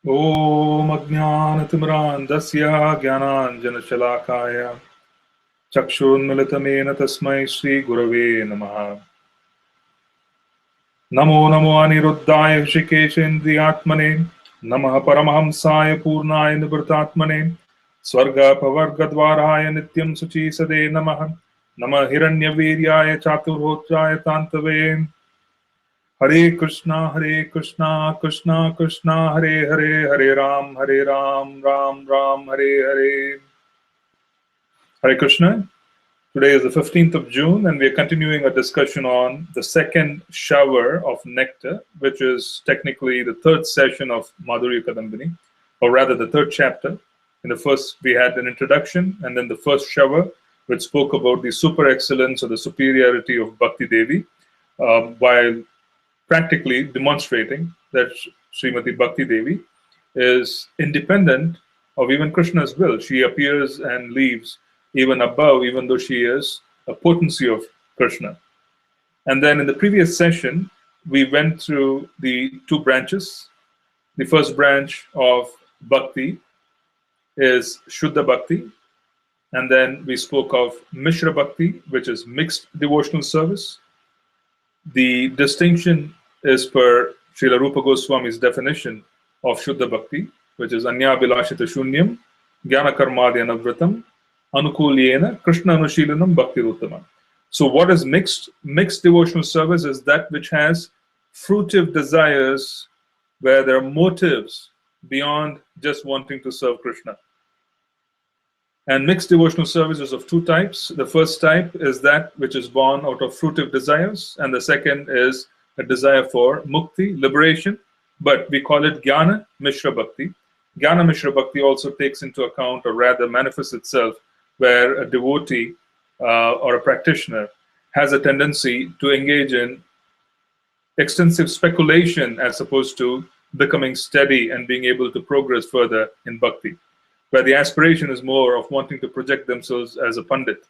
Om Ajnanatimirandasya Jnananjanashalakaya Chakshurmilitamena Tasmai Shri Gurave Namaha. Namo Namo Aniruddhaya Hrishikeshendriyatmane Namaha Paramahamsaya Purnaya Nivrtatmane Swarga Pavargadvaraya Nityam Suchi Sade Namaha Namah Hiranyaviryaya Chaturhotraya Tantave. Hare Krishna, Krishna Krishna, Hare Hare, Hare Ram, Ram Ram, Hare Hare. Hare Krishna. Today is the 15th of June, and we are continuing a discussion on the second shower of Nectar, which is technically the third session of Madhurya Kadambini, or rather the third chapter. In the first, we had an introduction, and then the first shower, which spoke about the super excellence or the superiority of Bhakti Devi, while practically demonstrating that Srimati Bhakti Devi is independent of even Krishna's will. She appears and leaves even above, even though she is a potency of Krishna. And then in the previous session, we went through the two branches. The first branch of Bhakti is Shuddha Bhakti. And then we spoke of Mishra Bhakti, which is mixed devotional service. The distinction is per Srila Rupa Goswami's definition of Shuddha Bhakti, which is Anya Bilashita Shunyam, Jnana Karmadya Navratam, Anukulyena, Krishna Anushilanam Bhakti Ruttama. So what is mixed? Mixed devotional service is that which has fruitive desires where there are motives beyond just wanting to serve Krishna. And mixed devotional service is of two types. The first type is that which is born out of fruitive desires, and the second is a desire for mukti, liberation, but we call it Jnana Mishra Bhakti. Jnana Mishra Bhakti also takes into account, or rather manifests itself, where a devotee or a practitioner has a tendency to engage in extensive speculation as opposed to becoming steady and being able to progress further in bhakti, where the aspiration is more of wanting to project themselves as a pandit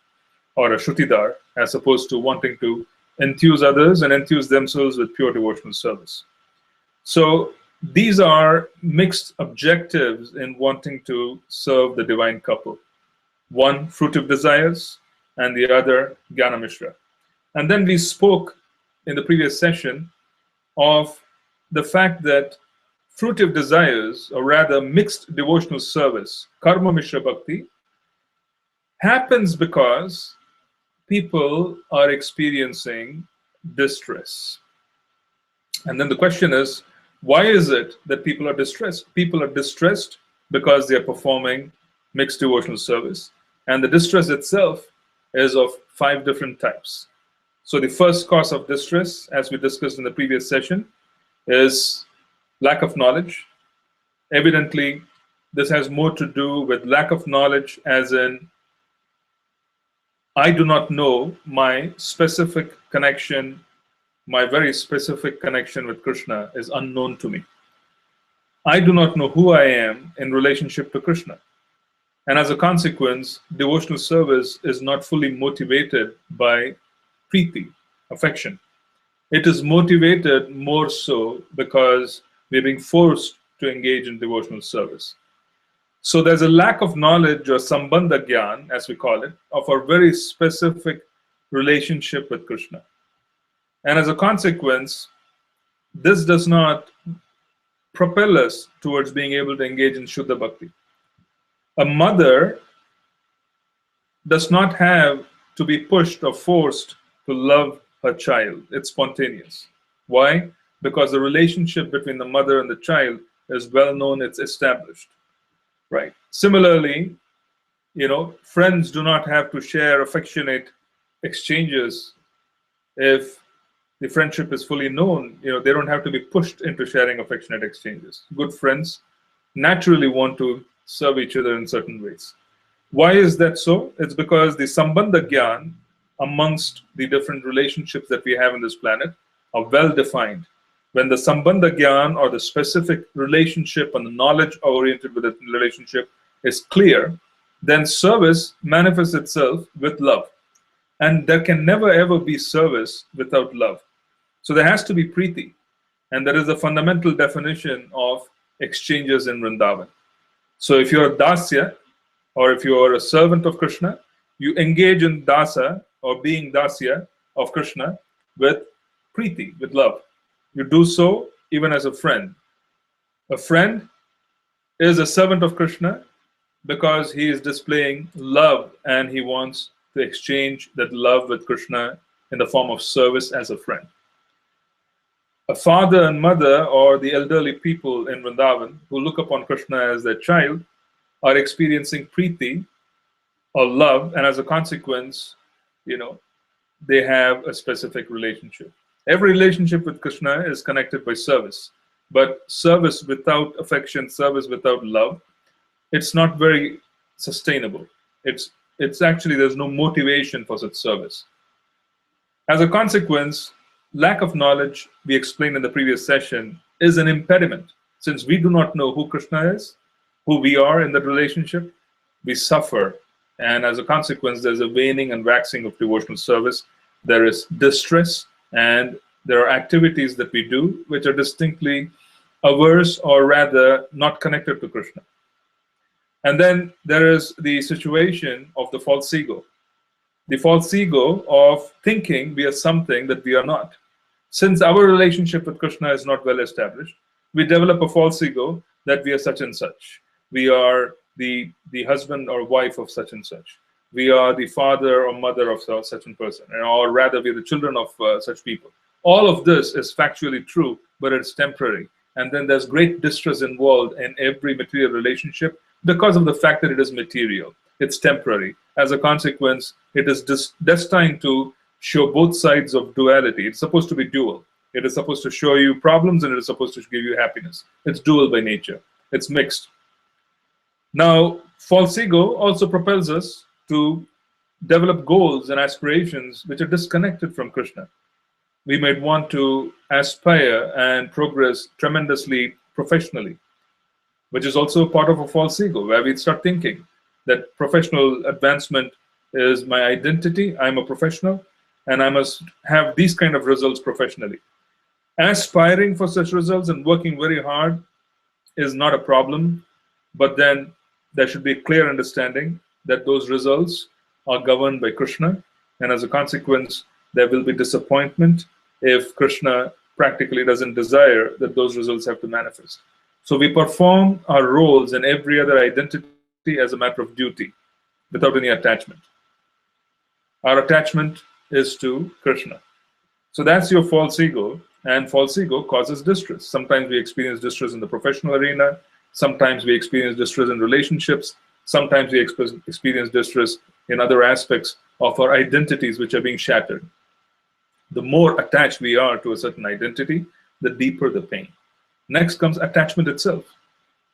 or a shrutidar as opposed to wanting to enthuse others and enthuse themselves with pure devotional service. So these are mixed objectives in wanting to serve the divine couple. One, fruitive desires, and the other, Jnana Mishra. And then we spoke in the previous session of the fact that fruitive desires, or rather mixed devotional service, Karma Mishra Bhakti, happens because people are experiencing distress. And then the question is, why is it that people are distressed? People are distressed because they are performing mixed devotional service. And the distress itself is of 5 different types. So the first cause of distress, as we discussed in the previous session, is lack of knowledge. Evidently, this has more to do with lack of knowledge, as in, I do not know my specific connection, my very specific connection with Krishna is unknown to me. I do not know who I am in relationship to Krishna. And as a consequence, devotional service is not fully motivated by preeti, affection. It is motivated more so because we're being forced to engage in devotional service. So there's a lack of knowledge, or sambandha gyan, as we call it, of our very specific relationship with Krishna. And as a consequence, this does not propel us towards being able to engage in Shuddha Bhakti. A mother does not have to be pushed or forced to love her child. It's spontaneous. Why? Because the relationship between the mother and the child is well known, it's established. Right. Similarly, friends do not have to share affectionate exchanges if the friendship is fully known. They don't have to be pushed into sharing affectionate exchanges. Good friends naturally want to serve each other in certain ways. Why is that so? It's because the sambandha gyan amongst the different relationships that we have in this planet are well defined. When the sambandha gyan, or the specific relationship and the knowledge oriented with the relationship, is clear, then service manifests itself with love. And there can never ever be service without love. So there has to be preeti. And that is the fundamental definition of exchanges in Vrindavan. So if you're a dasya, or if you're a servant of Krishna, you engage in dasa or being dasya of Krishna with preeti, with love. You do so even as a friend. A friend is a servant of Krishna because he is displaying love and he wants to exchange that love with Krishna in the form of service as a friend. A father and mother or the elderly people in Vrindavan who look upon Krishna as their child are experiencing preeti or love, and as a consequence, they have a specific relationship. Every relationship with Krishna is connected by service, but service without affection, service without love, it's not very sustainable. It's actually, there's no motivation for such service. As a consequence, lack of knowledge, we explained in the previous session, is an impediment. Since we do not know who Krishna is, who we are in that relationship, we suffer. And as a consequence, there's a waning and waxing of devotional service. There is distress, and there are activities that we do which are distinctly averse or rather not connected to Krishna. And then there is the situation of the false ego. The false ego of thinking we are something that we are not. Since our relationship with Krishna is not well established, we develop a false ego that we are such and such. We are the husband or wife of such and such. We are the father or mother of such and person, or rather we are the children of such people. All of this is factually true, but it's temporary. And then there's great distress involved in every material relationship because of the fact that it is material. It's temporary. As a consequence, it is destined to show both sides of duality. It's supposed to be dual. It is supposed to show you problems and it is supposed to give you happiness. It's dual by nature. It's mixed. Now, false ego also propels us to develop goals and aspirations which are disconnected from Krishna. We might want to aspire and progress tremendously professionally, which is also part of a false ego, where we start thinking that professional advancement is my identity. I'm a professional, and I must have these kind of results professionally. Aspiring for such results and working very hard is not a problem, but then there should be a clear understanding that those results are governed by Krishna, and as a consequence, there will be disappointment if Krishna practically doesn't desire that those results have to manifest. So we perform our roles in every other identity as a matter of duty, without any attachment. Our attachment is to Krishna. So that's your false ego, and false ego causes distress. Sometimes we experience distress in the professional arena, sometimes we experience distress in relationships, sometimes we experience distress in other aspects of our identities which are being shattered. The more attached we are to a certain identity, the deeper the pain. Next comes attachment itself,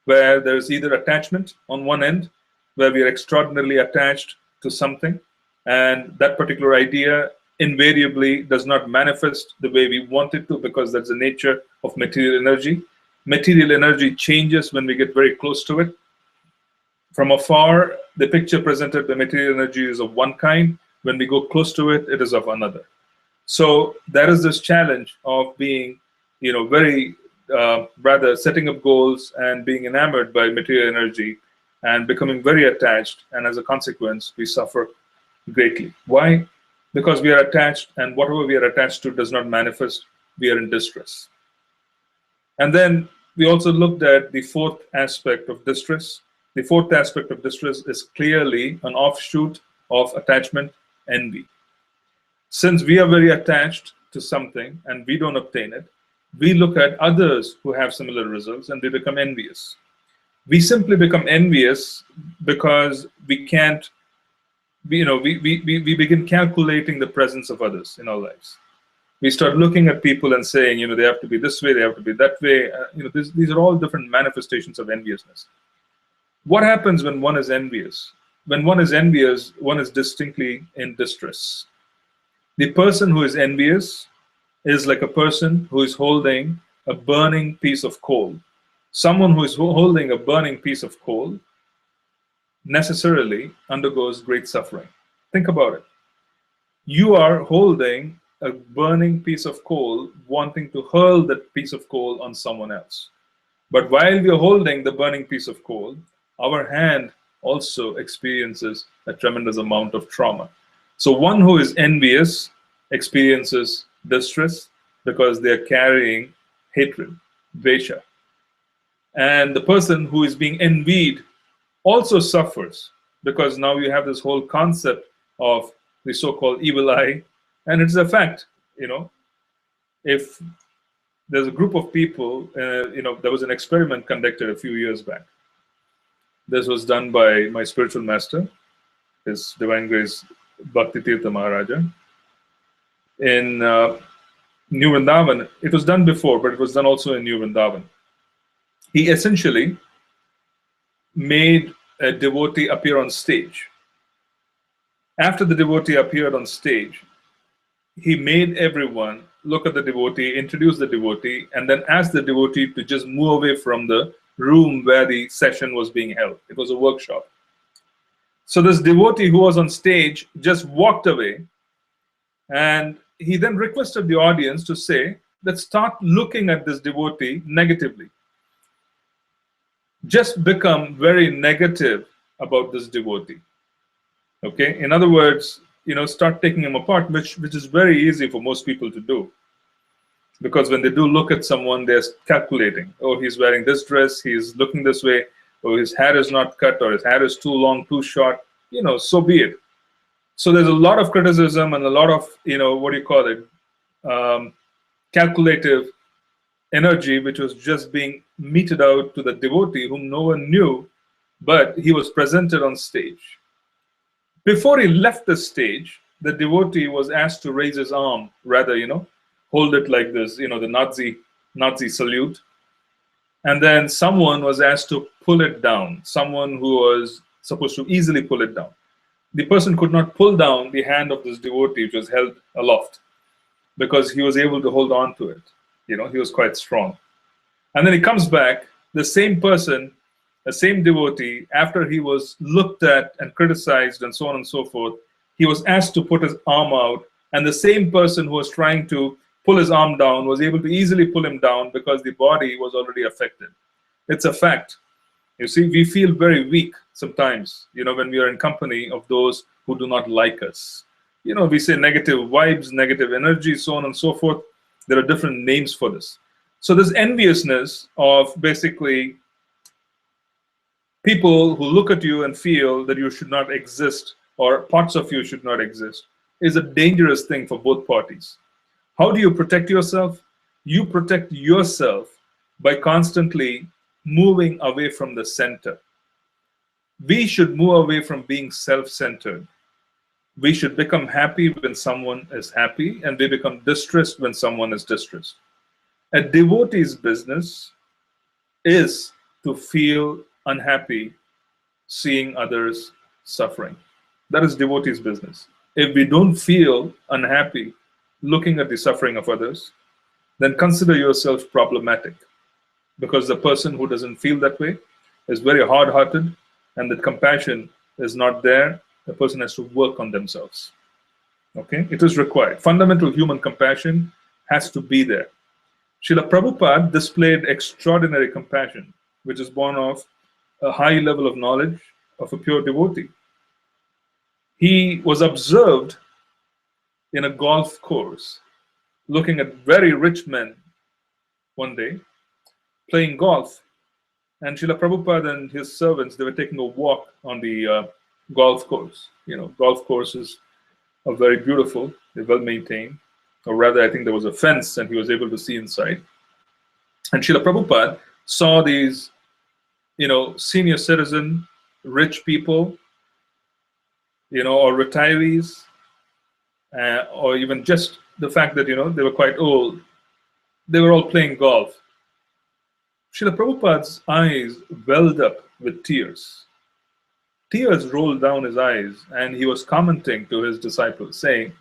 where there is either attachment on one end, where we are extraordinarily attached to something, and that particular idea invariably does not manifest the way we want it to, because that's the nature of material energy. Material energy changes when we get very close to it. From afar, the picture presented by material energy is of one kind. When we go close to it, it is of another. So there is this challenge of being, rather setting up goals and being enamored by material energy and becoming very attached, and as a consequence, we suffer greatly. Why? Because we are attached, and whatever we are attached to does not manifest. We are in distress. And then we also looked at the fourth aspect of distress. The fourth aspect of distress is clearly an offshoot of attachment, envy. Since we are very attached to something and we don't obtain it, we look at others who have similar results and we become envious. We simply become envious because we can't, we begin calculating the presence of others in our lives. We start looking at people and saying, they have to be this way, they have to be that way. These are all different manifestations of enviousness. What happens when one is envious? When one is envious, one is distinctly in distress. The person who is envious is like a person who is holding a burning piece of coal. Someone who is holding a burning piece of coal necessarily undergoes great suffering. Think about it. You are holding a burning piece of coal, wanting to hurl that piece of coal on someone else. But while we are holding the burning piece of coal, our hand also experiences a tremendous amount of trauma. So one who is envious experiences distress because they are carrying hatred, dvesha. And the person who is being envied also suffers because now you have this whole concept of the so-called evil eye. And it's a fact, if there's a group of people, there was an experiment conducted a few years back. This was done by my spiritual master, His Divine Grace Bhakti Tirtha Maharaja. In New Vrindavan, it was done before, but it was done also in New Vrindavan. He essentially made a devotee appear on stage. After the devotee appeared on stage, he made everyone look at the devotee, introduce the devotee, and then ask the devotee to just move away from the room where the session was being held. It was a workshop. So this devotee who was on stage just walked away, and he then requested the audience to say, let's start looking at this devotee negatively. Just become very negative about this devotee. Okay? In other words, start taking him apart, which is very easy for most people to do. Because when they do look at someone, they're calculating. Oh, he's wearing this dress, he's looking this way, or his hair is not cut, or his hair is too long, too short, so be it. So there's a lot of criticism and a lot of, calculative energy, which was just being meted out to the devotee whom no one knew, but he was presented on stage. Before he left the stage, the devotee was asked to raise his arm, rather, hold it like this, the Nazi salute. And then someone was asked to pull it down, someone who was supposed to easily pull it down. The person could not pull down the hand of this devotee, which was held aloft, because he was able to hold on to it. He was quite strong. And then he comes back, the same person, the same devotee, after he was looked at and criticized and so on and so forth, he was asked to put his arm out, and the same person who was trying to pull his arm down was able to easily pull him down because the body was already affected. It's a fact. You see, we feel very weak sometimes, when we are in company of those who do not like us. We say negative vibes, negative energy, so on and so forth. There are different names for this. So this enviousness of basically people who look at you and feel that you should not exist or parts of you should not exist is a dangerous thing for both parties. How do you protect yourself? You protect yourself by constantly moving away from the center. We should move away from being self-centered. We should become happy when someone is happy, and we become distressed when someone is distressed. A devotee's business is to feel unhappy seeing others suffering. That is devotee's business. If we don't feel unhappy looking at the suffering of others, then consider yourself problematic, because the person who doesn't feel that way is very hard-hearted, and that compassion is not there. The person has to work on themselves. Okay? It is required. Fundamental human compassion has to be there. Srila Prabhupada displayed extraordinary compassion, which is born of a high level of knowledge of a pure devotee. He was observed in a golf course, looking at very rich men one day, playing golf. And Srila Prabhupada and his servants, they were taking a walk on the golf course. Golf courses are very beautiful, they're well maintained. Or rather, I think there was a fence and he was able to see inside. And Srila Prabhupada saw these, senior citizen, rich people, or retirees, or even just the fact that, they were quite old. They were all playing golf. Srila Prabhupada's eyes welled up with tears. Tears rolled down his eyes, and he was commenting to his disciples, saying,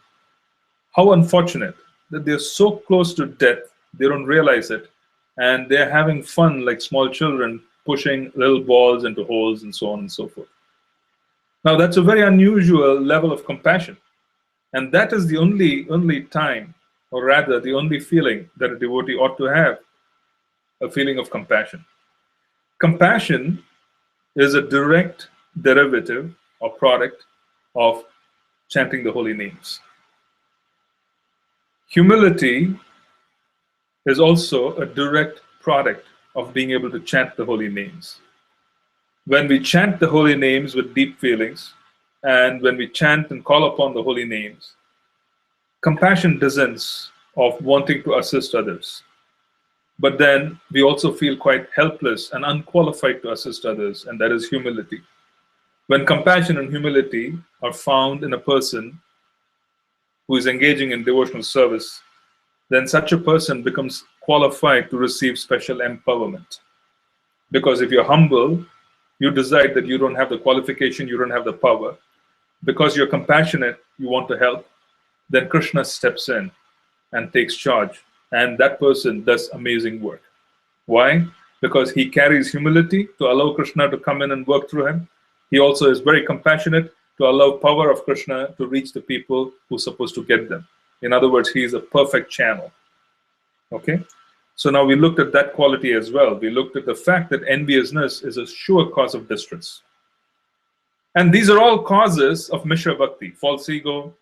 how unfortunate that they're so close to death, they don't realize it, and they're having fun like small children, pushing little balls into holes and so on and so forth. Now, that's a very unusual level of compassion, and that is the only time, or rather the only feeling that a devotee ought to have, a feeling of compassion. Compassion is a direct derivative or product of chanting the holy names. Humility is also a direct product of being able to chant the holy names. When we chant the holy names with deep feelings, and when we chant and call upon the holy names, compassion descends of wanting to assist others. But then we also feel quite helpless and unqualified to assist others, and that is humility. When compassion and humility are found in a person who is engaging in devotional service, then such a person becomes qualified to receive special empowerment. Because if you're humble, you decide that you don't have the qualification, you don't have the power. Because you're compassionate, you want to help, then Krishna steps in and takes charge, and that person does amazing work. Why? Because he carries humility to allow Krishna to come in and work through him. He also is very compassionate to allow power of Krishna to reach the people who are supposed to get them. In other words, he is a perfect channel. Okay? So now we looked at that quality as well. We looked at the fact that enviousness is a sure cause of distress. And these are all causes of Mishra Bhakti: false ego,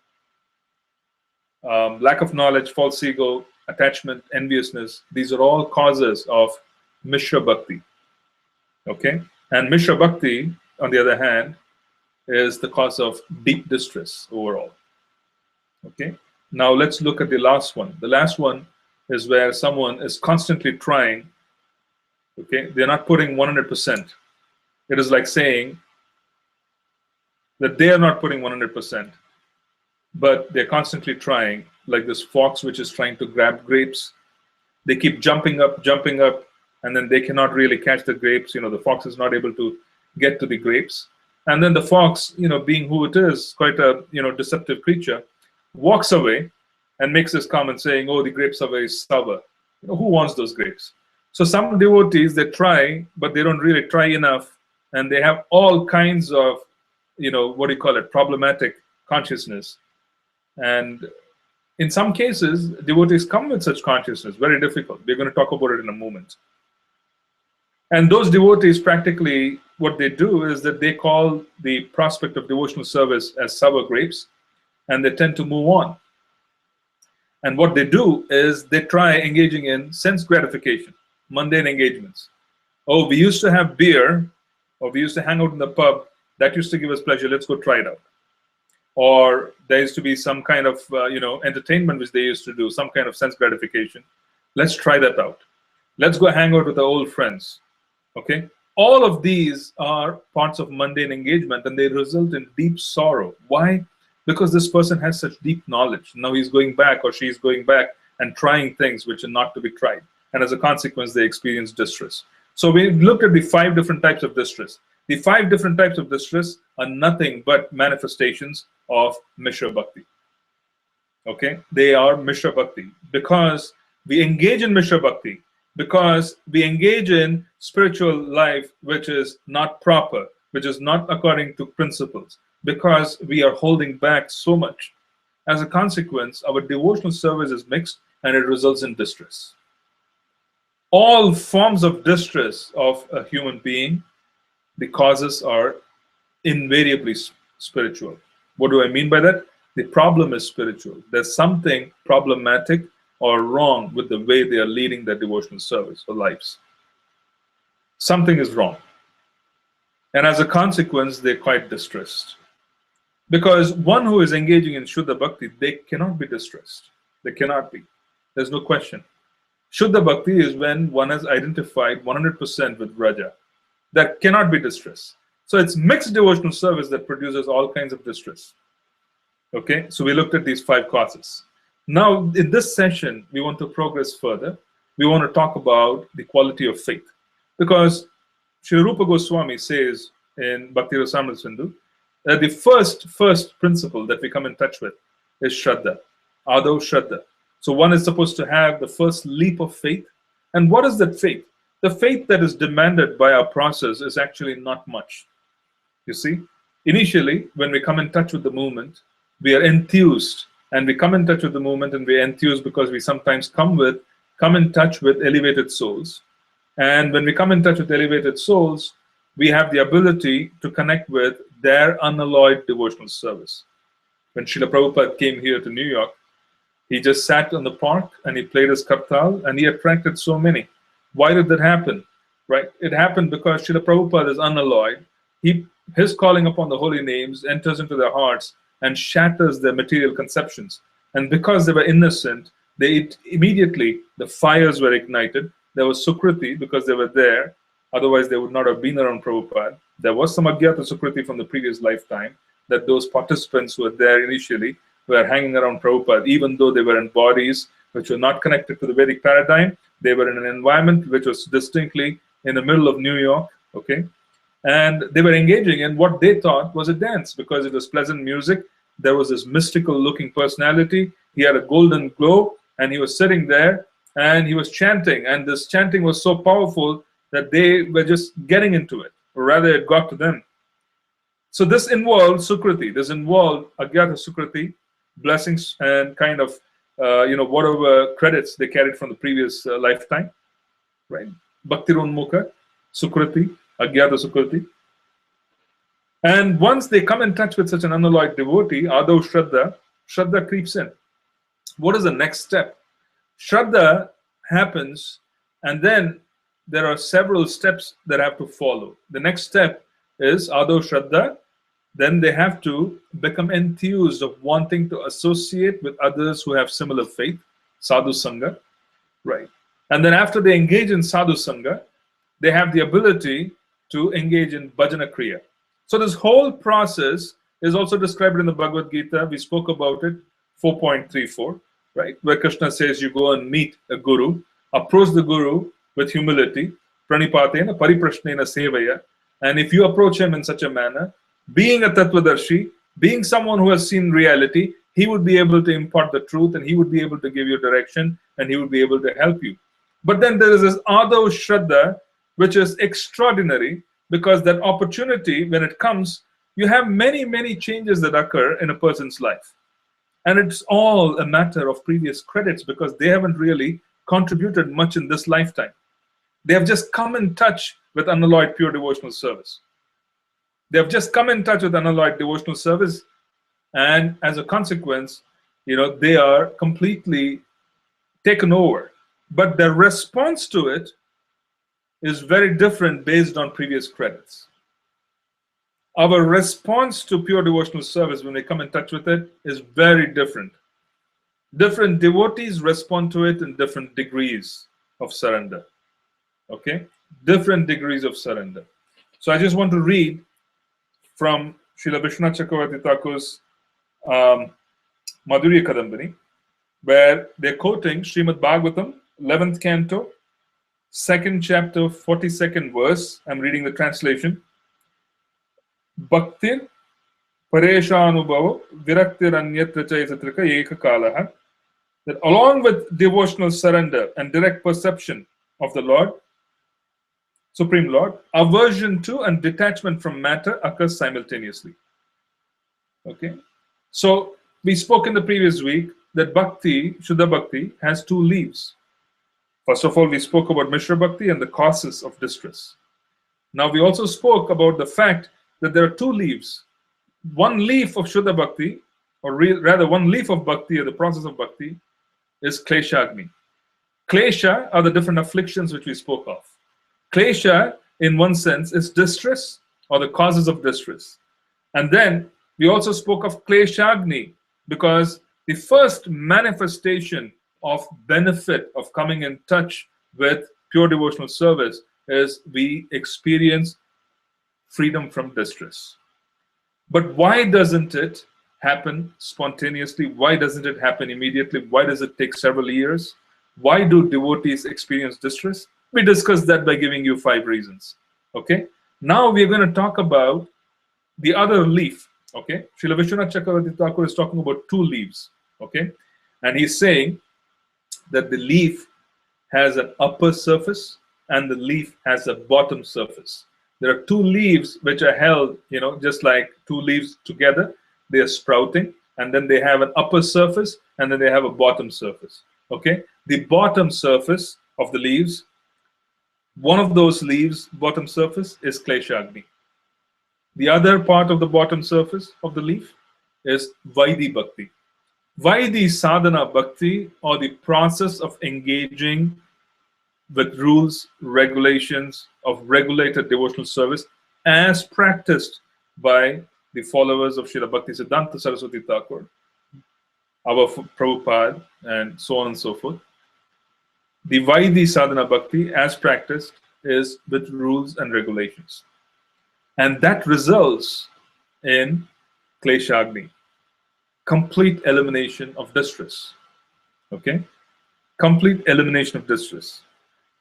lack of knowledge, false ego, attachment, enviousness. These are all causes of Mishra Bhakti. Okay? And Mishra Bhakti, on the other hand, is the cause of deep distress overall. Okay? Now let's look at the last one. The last one is where someone is constantly trying. Okay? They're not putting 100%. It is like saying that they are not putting 100%, but they're constantly trying, like this fox which is trying to grab grapes. They keep jumping up, and then they cannot really catch the grapes. The fox is not able to get to the grapes. And then the fox, being who it is, quite a deceptive creature, walks away and makes this comment saying, "Oh, the grapes are very sour." Who wants those grapes? So some devotees, they try, but they don't really try enough, and they have all kinds of problematic consciousness. And in some cases, devotees come with such consciousness, very difficult. We're going to talk about it in a moment. And those devotees, practically, what they do is that they call the prospect of devotional service as sour grapes, and they tend to move on. And what they do is they try engaging in sense gratification, mundane engagements. Oh, we used to have beer, or we used to hang out in the pub. That used to give us pleasure. Let's go try it out. Or there used to be some kind of entertainment which they used to do, some kind of sense gratification. Let's try that out. Let's go hang out with our old friends. Okay? All of these are parts of mundane engagement, and they result in deep sorrow. Why? Because this person has such deep knowledge. Now he's going back, or she's going back and trying things which are not to be tried. And as a consequence, they experience distress. So we looked at the 5 different types of distress. The 5 different types of distress are nothing but manifestations of Mishra Bhakti. Okay? They are Mishra Bhakti because we engage in Mishra Bhakti, because we engage in spiritual life which is not proper, which is not according to principles, because we are holding back so much. As a consequence, our devotional service is mixed and it results in distress. All forms of distress of a human being, the causes are invariably spiritual. What do I mean by that? The problem is spiritual. There's something problematic or wrong with the way they are leading their devotional service or lives. Something is wrong. And as a consequence, they're quite distressed. Because one who is engaging in Shuddha Bhakti, they cannot be distressed. They cannot be. There's no question. Shuddha Bhakti is when one has identified 100% with Raja. That cannot be distress. So it's mixed devotional service that produces all kinds of distress. Okay, so we looked at these 5 causes. Now, in this session, we want to progress further. We want to talk about the quality of faith. Because Sri Rupa Goswami says in Bhakti Rasamrita Sindhu that the first principle that we come in touch with is Shraddha, Adav Shraddha. So one is supposed to have the first leap of faith. And what is that faith? The faith that is demanded by our process is actually not much. You see, initially, when we come in touch with the movement, we are enthused, and we come in touch with the movement, and we are enthused because we sometimes come in touch with elevated souls, And when we come in touch with elevated souls, we have the ability to connect with their unalloyed devotional service. When Srila Prabhupada came here to New York, he just sat on the park and he played his kartal and he attracted so many. Why did that happen? Right? It happened because Srila Prabhupada is unalloyed. His calling upon the holy names enters into their hearts and shatters their material conceptions. And because they were innocent, immediately the fires were ignited. There was Sukriti because they were there. Otherwise, they would not have been around Prabhupada. There was some Agyata Sukriti from the previous lifetime that those participants who were there initially were hanging around Prabhupada, even though they were in bodies which were not connected to the Vedic paradigm. They were in an environment which was distinctly in the middle of New York, okay? And they were engaging in what they thought was a dance because it was pleasant music. There was this mystical looking personality. He had a golden glow and he was sitting there and he was chanting. And this chanting was so powerful that they were just getting into it, or rather it got to them. So this involved Sukriti. This involved Agyata Sukriti, blessings and kind of, whatever credits they carried from the previous lifetime, right? Bhakti Runmukha, Sukriti, Agyata Sukriti. And once they come in touch with such an unalloyed devotee, Adav Shraddha creeps in. What is the next step? Shraddha happens, and then there are several steps that have to follow. The next step is Adav Shraddha. Then they have to become enthused of wanting to associate with others who have similar faith, sadhu sangha, right? And then after they engage in sadhu sangha, they have the ability to engage in bhajana kriya. So this whole process is also described in the Bhagavad Gita. We spoke about it, 4.34, right? Where Krishna says you go and meet a guru, approach the guru with humility, pranipatena pariprashnena sevaya. And if you approach him in such a manner, being a Tattvadarshi, being someone who has seen reality, he would be able to impart the truth and he would be able to give you direction and he would be able to help you. But then there is this Adav Shraddha, which is extraordinary because that opportunity, when it comes, you have many, many changes that occur in a person's life. And it's all a matter of previous credits because they haven't really contributed much in this lifetime. They have just come in touch with unalloyed pure devotional service. They have just come in touch with unalloyed devotional service, and as a consequence, they are completely taken over. But their response to it is very different based on previous credits. Our response to pure devotional service when we come in touch with it is very different. Different devotees respond to it in different degrees of surrender. Okay? Different degrees of surrender. So I just want to read from Srila Vishwanath Chakravarti Thakur's Madhurya Kadambini, where they're quoting Srimad Bhagavatam, 11th canto, 2nd chapter, 42nd verse. I'm reading the translation. Bhaktir Pareshanubhava Viraktir Anyatra Chaisatrika Eka Kalaha. That along with devotional surrender and direct perception of the Lord, Supreme Lord, aversion to and detachment from matter occurs simultaneously. Okay? So, we spoke in the previous week that Bhakti, Shuddha Bhakti, has two leaves. First of all, we spoke about Mishra Bhakti and the causes of distress. Now, we also spoke about the fact that there are two leaves. One leaf of Shuddha Bhakti, or rather one leaf of Bhakti, or the process of Bhakti, is Kleshagni. Klesha are the different afflictions which we spoke of. Klesha, in one sense, is distress or the causes of distress. And then we also spoke of Kleshagni because the first manifestation of benefit of coming in touch with pure devotional service is we experience freedom from distress. But why doesn't it happen spontaneously? Why doesn't it happen immediately? Why does it take several years? Why do devotees experience distress? We discussed that by giving you 5 reasons. Okay? Now we're going to talk about the other leaf. Okay? Srila Vishwanath Chakravarti Thakur is talking about 2 leaves. Okay? And he's saying that the leaf has an upper surface and the leaf has a bottom surface. There are 2 leaves which are held, just like 2 leaves together. They are sprouting, and then they have an upper surface, and then they have a bottom surface. Okay? The bottom surface of the leaves One of those leaves, bottom surface, is Kleshagni. The other part of the bottom surface of the leaf is Vaidhi Bhakti. Vaidhi sadhana bhakti, or the process of engaging with rules, regulations of regulated devotional service as practiced by the followers of Srila Bhaktisiddhanta Saraswati Thakur, our Prabhupada, and so on and so forth. The Vaidhi sadhana bhakti as practiced is with rules and regulations. And that results in Kleshagni, complete elimination of distress. Okay? Complete elimination of distress.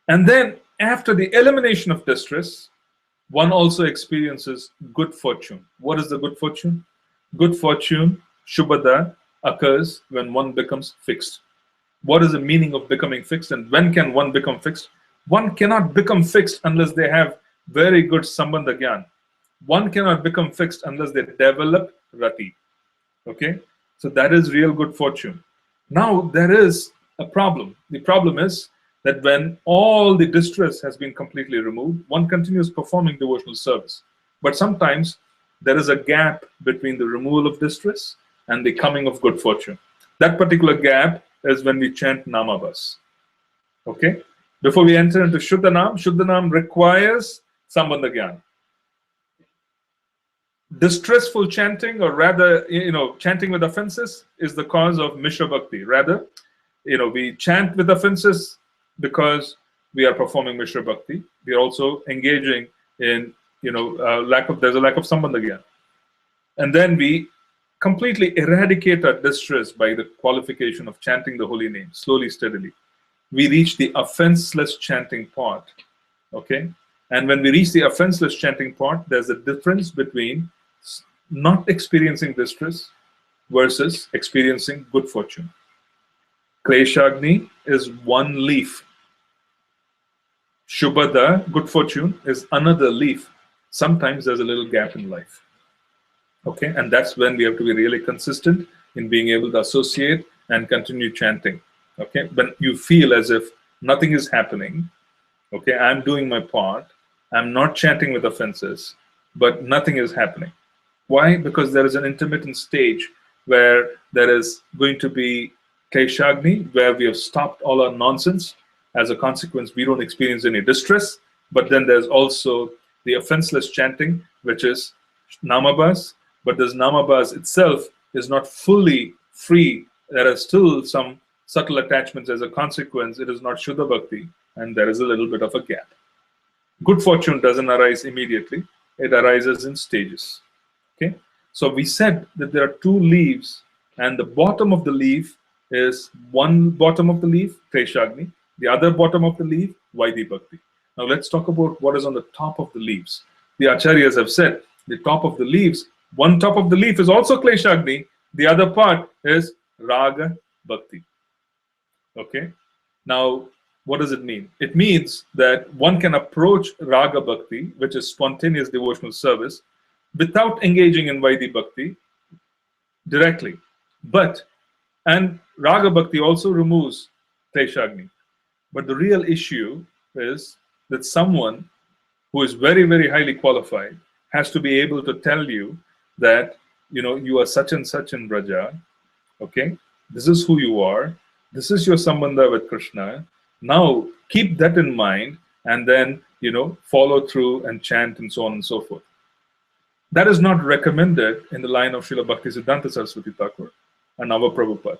And then, after the elimination of distress, one also experiences good fortune. What is the good fortune? Good fortune, Shubhada, occurs when one becomes fixed. What is the meaning of becoming fixed, and when can one become fixed? One cannot become fixed unless they have very good Sambandha Gyan. One cannot become fixed unless they develop Rati. Okay? So that is real good fortune. Now, there is a problem. The problem is that when all the distress has been completely removed, one continues performing devotional service. But sometimes there is a gap between the removal of distress and the coming of good fortune. That particular gap is when we chant Namabhas. Okay? Before we enter into Shuddhanam requires Sambandha Gyan. Distressful chanting, or rather, chanting with offenses, is the cause of Mishra Bhakti. Rather, we chant with offenses because we are performing Mishra Bhakti. We are also engaging in, there's a lack of Sambandha Gyan. And then we completely eradicate our distress by the qualification of chanting the holy name, slowly, steadily. We reach the offenseless chanting part. Okay? And when we reach the offenseless chanting part, there's a difference between not experiencing distress versus experiencing good fortune. Kleshagni is one leaf. Shubhada, good fortune, is another leaf. Sometimes there's a little gap in life. Okay, and that's when we have to be really consistent in being able to associate and continue chanting. Okay, when you feel as if nothing is happening, okay, I'm doing my part, I'm not chanting with offenses, but nothing is happening. Why? Because there is an intermittent stage where there is going to be Kleshagni, where we have stopped all our nonsense. As a consequence, we don't experience any distress. But then there's also the offenseless chanting, which is Namabhas. But this Namabhas itself is not fully free. There are still some subtle attachments. As a consequence, it is not Shuddha Bhakti, and there is a little bit of a gap. Good fortune doesn't arise immediately. It arises in stages. Okay, so we said that there are two leaves, and the bottom of the leaf is one bottom of the leaf, Kleshagni, the other bottom of the leaf, Vaidhi Bhakti. Now let's talk about what is on the top of the leaves. The Acharyas have said the top of the leaves, one top of the leaf is also Kleshagni, the other part is Raga Bhakti. Okay, now what does it mean? It means that one can approach Raga Bhakti, which is spontaneous devotional service, without engaging in Vaidhi Bhakti directly. And Raga Bhakti also removes Kleshagni. But the real issue is that someone who is very, very highly qualified has to be able to tell you that, you are such and such in Braja. Okay? This is who you are. This is your Sambandha with Krishna. Now, keep that in mind and then, follow through and chant and so on and so forth. That is not recommended in the line of Srila Bhaktisiddhanta Saraswati Thakur and our Prabhupada.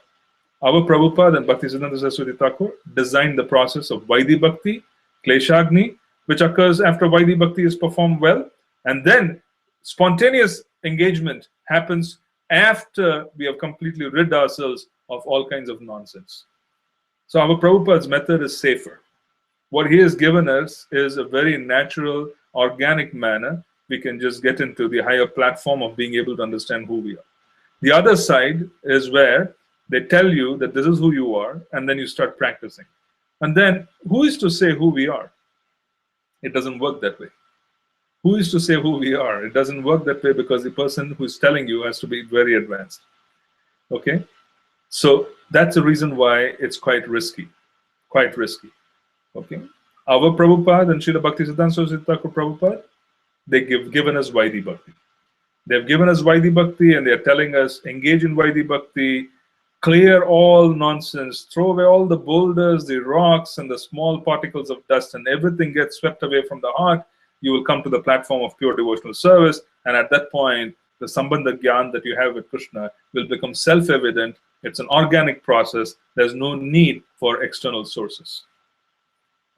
Our Prabhupada and Bhaktisiddhanta Saraswati Thakur designed the process of Vaidhi Bhakti, Kleshagni, which occurs after Vaidhi Bhakti is performed well, and then spontaneous engagement happens after we have completely rid ourselves of all kinds of nonsense. So our Prabhupada's method is safer. What he has given us is a very natural, organic manner. We can just get into the higher platform of being able to understand who we are. The other side is where they tell you that this is who you are, and then you start practicing. And then who is to say who we are? It doesn't work that way. Who is to say who we are? It doesn't work that way because the person who is telling you has to be very advanced. Okay? So that's the reason why it's quite risky. Quite risky. Okay? Our Prabhupada and Srila Bhaktisiddhanta Saraswati Thakur Prabhupada, they've given us Vaidhi Bhakti. They've given us Vaidhi Bhakti, and they're telling us, engage in Vaidhi Bhakti, clear all nonsense, throw away all the boulders, the rocks, and the small particles of dust, and everything gets swept away from the heart. You will come to the platform of pure devotional service, and at that point, the Sambandha Gyan that you have with Krishna will become self-evident. It's an organic process. There's no need for external sources.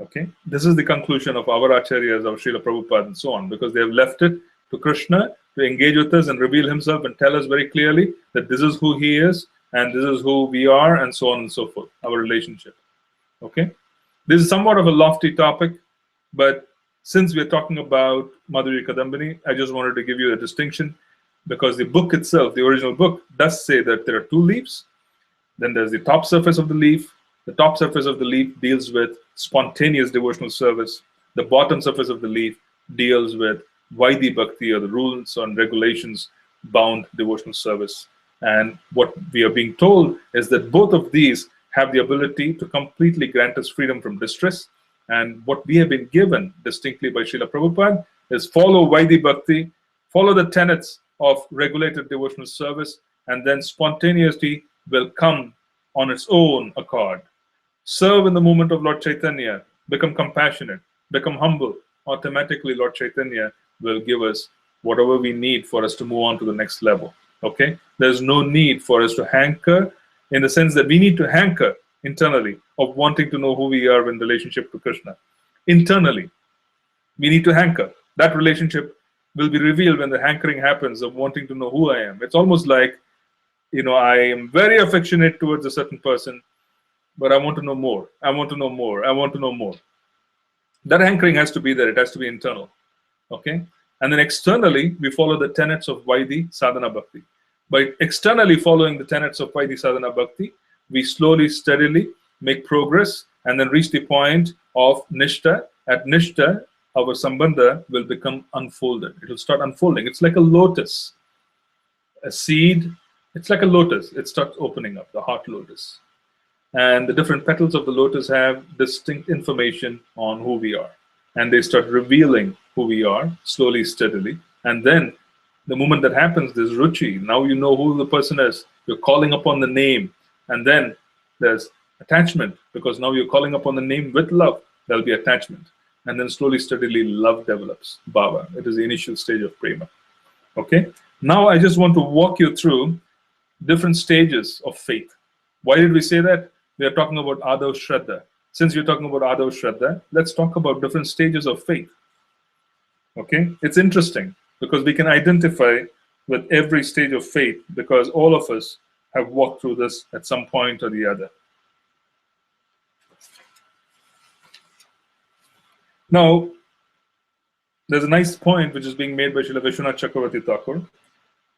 Okay, this is the conclusion of our acharyas, of Srila Prabhupada and so on, because they have left it to Krishna to engage with us and reveal himself and tell us very clearly that this is who he is and this is who we are, and so on and so forth, our relationship. Okay, this is somewhat of a lofty topic, but since we are talking about Madhurya Kadambini, I just wanted to give you a distinction, because the book itself, the original book, does say that there are two leaves. Then there's the top surface of the leaf. The top surface of the leaf deals with spontaneous devotional service. The bottom surface of the leaf deals with Vaidhi Bhakti, or the rules and regulations bound devotional service. And what we are being told is that both of these have the ability to completely grant us freedom from distress. And what we have been given distinctly by Srila Prabhupada is follow Vaidhi Bhakti, follow the tenets of regulated devotional service, and then spontaneity will come on its own accord. Serve in the movement of Lord Chaitanya, become compassionate, become humble. Automatically, Lord Chaitanya will give us whatever we need for us to move on to the next level. Okay? There's no need for us to hanker, in the sense that we need to hanker internally of wanting to know who we are in relationship to Krishna. Internally, we need to hanker. That relationship will be revealed when the hankering happens of wanting to know who I am. It's almost like, I am very affectionate towards a certain person, but I want to know more. I want to know more. I want to know more. That hankering has to be there. It has to be internal. Okay? And then externally, we follow the tenets of Vaidhi Sadhana Bhakti. By externally following the tenets of Vaidhi Sadhana Bhakti, we slowly, steadily make progress and then reach the point of Nishta. At Nishta, our Sambandha will become unfolded. It will start unfolding. It's like a lotus. A seed, it's like a lotus. It starts opening up, the heart lotus. And the different petals of the lotus have distinct information on who we are. And they start revealing who we are, slowly, steadily. And then the moment that happens, there's Ruchi. Now you know who the person is. You're calling upon the name. And then there's attachment, because now you're calling upon the name with love. There'll be attachment. And then slowly, steadily, love develops. Bhava. It is the initial stage of prema. Okay? Now I just want to walk you through different stages of faith. Why did we say that? We are talking about Adav Shraddha. Since we're talking about Adav Shraddha, let's talk about different stages of faith. Okay? It's interesting because we can identify with every stage of faith, because all of us have walked through this at some point or the other. Now, there's a nice point which is being made by Srila Vishwanath Chakravarti Thakur.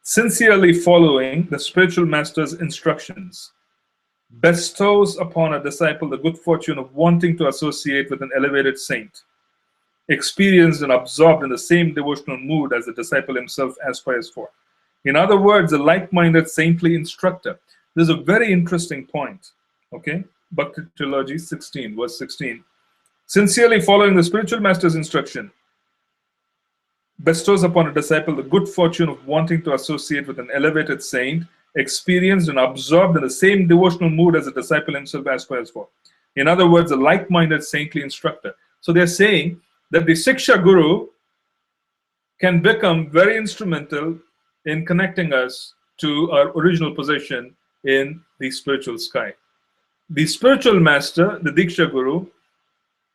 Sincerely following the spiritual master's instructions bestows upon a disciple the good fortune of wanting to associate with an elevated saint, experienced and absorbed in the same devotional mood as the disciple himself aspires for. In other words, a like-minded saintly instructor. This is a very interesting point. Okay? Bhakti Trilogy 16, verse 16. Sincerely following the spiritual master's instruction bestows upon a disciple the good fortune of wanting to associate with an elevated saint, experienced and absorbed in the same devotional mood as the disciple himself aspires for. In other words, a like-minded saintly instructor. So they're saying that the Siksha Guru can become very instrumental in connecting us to our original position in the spiritual sky. The spiritual master, the Diksha Guru,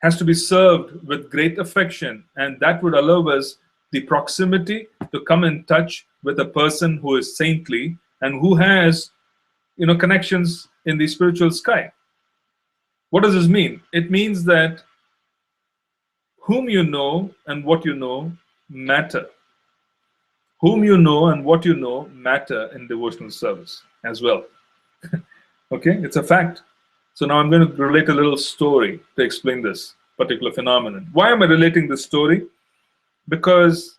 has to be served with great affection, and that would allow us the proximity to come in touch with a person who is saintly and who has, connections in the spiritual sky. What does this mean? It means that whom you know and what you know matter. Whom you know and what you know matter in devotional service as well. Okay, it's a fact. So now I'm going to relate a little story to explain this particular phenomenon. Why am I relating this story? Because,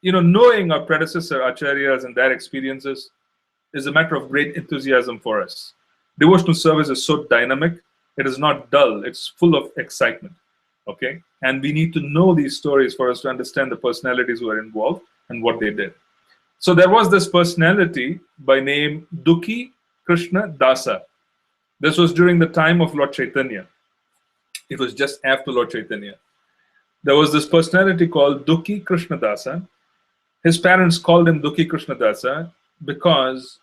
knowing our predecessor acharyas and their experiences is a matter of great enthusiasm for us. Devotional service is so dynamic. It is not dull. It's full of excitement. Okay, and we need to know these stories for us to understand the personalities who are involved and what they did. So there was this personality by name Dukhi Krishna Dasa. This was during the time of Lord Chaitanya. It was just after Lord Chaitanya. There was this personality called Dukhi Krishna Dasa. His parents called him Dukhi Krishna Dasa because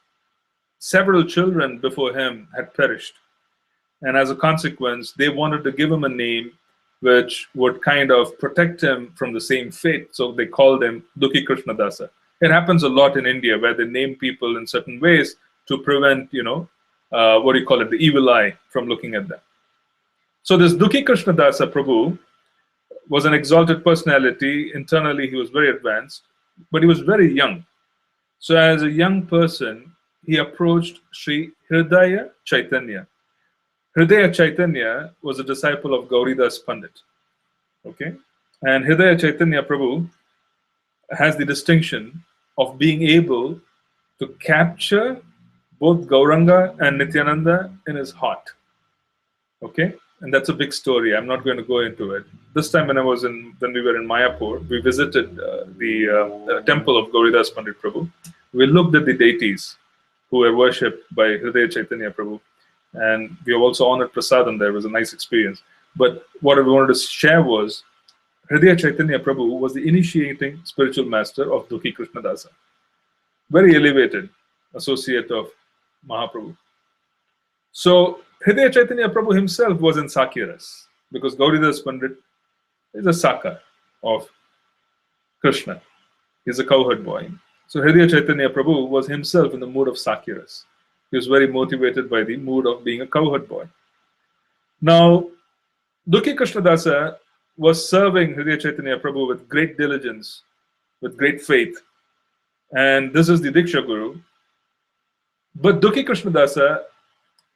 several children before him had perished. And as a consequence, they wanted to give him a name which would kind of protect him from the same fate. So they called him Dukhi Krishna Dasa. It happens a lot in India where they name people in certain ways to prevent, what do you call it, the evil eye from looking at them. So this Dukhi Krishna Dasa Prabhu was an exalted personality. Internally, he was very advanced, but he was very young. So as a young person, he approached Sri Hridaya Chaitanya. Hridaya Chaitanya was a disciple of Gauridas Pandit. Okay? And Hridaya Chaitanya Prabhu has the distinction of being able to capture both Gauranga and Nityananda in his heart. Okay? And that's a big story. I'm not going to go into it. This time when we were in Mayapur, we visited the temple of Gauridas Pandit Prabhu. We looked at the deities who were worshipped by Hridaya Chaitanya Prabhu. And we have also honored Prasadam there. It was a nice experience. But what we wanted to share was Hridaya Chaitanya Prabhu was the initiating spiritual master of Dukhi Krishna Dasa. Very elevated associate of Mahaprabhu. So Hridaya Chaitanya Prabhu himself was in Sakyaras because Gauridas Pandit is a Saka of Krishna. He's a cowherd boy. So Hridaya Chaitanya Prabhu was himself in the mood of Sakyaras. He was very motivated by the mood of being a cowherd boy. Now, Dukhi Krishna Dasa was serving Hridaya Chaitanya Prabhu with great diligence, with great faith. And this is the Diksha Guru. But Dukhi Krishna Dasa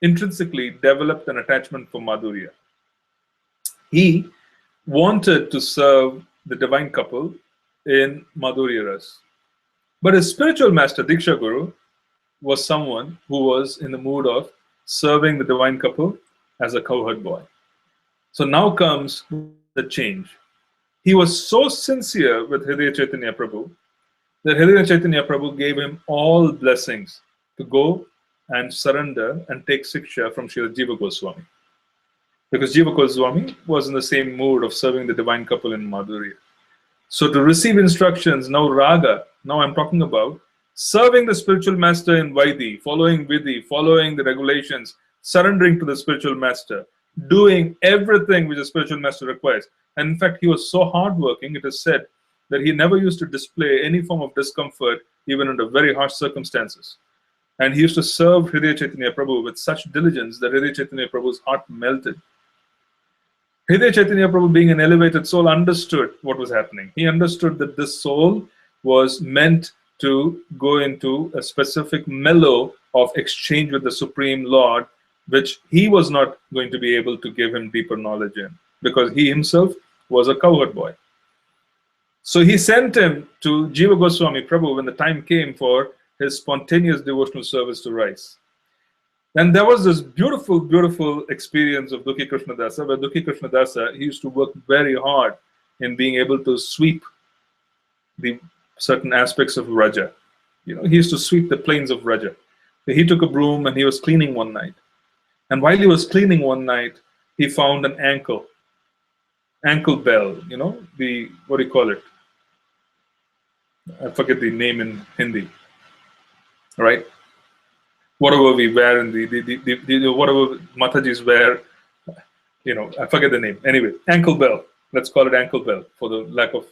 intrinsically developed an attachment for Madhurya. He wanted to serve the divine couple in Madhurya Ras. But his spiritual master, Diksha Guru, was someone who was in the mood of serving the divine couple as a cowherd boy. So now comes the change. He was so sincere with Hridaya Chaitanya Prabhu that Hridaya Chaitanya Prabhu gave him all blessings to go and surrender and take Siksha from Srila Jiva Goswami. Because Jiva Goswami was in the same mood of serving the divine couple in Madhurya. So to receive instructions, now Raga, now I'm talking about serving the spiritual master in Vaidhi, following Vidhi, following the regulations, surrendering to the spiritual master, doing everything which the spiritual master requires. And in fact, he was so hardworking, it is said that he never used to display any form of discomfort, even under very harsh circumstances. And he used to serve Hridaya Chaitanya Prabhu with such diligence that Hridaya Chaitanya Prabhu's heart melted. Hridaya Chaitanya Prabhu, being an elevated soul, understood what was happening. He understood that this soul was meant to go into a specific mellow of exchange with the Supreme Lord, which he was not going to be able to give him deeper knowledge in, because he himself was a cowherd boy. So he sent him to Jiva Goswami Prabhu when the time came for his spontaneous devotional service to rise. And there was this beautiful, beautiful experience of Dukhi Krishna Dasa, where Dukhi Krishna Dasa, he used to work very hard in being able to sweep the certain aspects of Raja. He used to sweep the plains of Raja. So he took a broom and he was cleaning one night. And while he was cleaning one night, he found an ankle bell, what do you call it? I forget the name in Hindi, right? Whatever we wear in the whatever Matajis wear, I forget the name. Anyway, ankle bell. Let's call it ankle bell for the lack of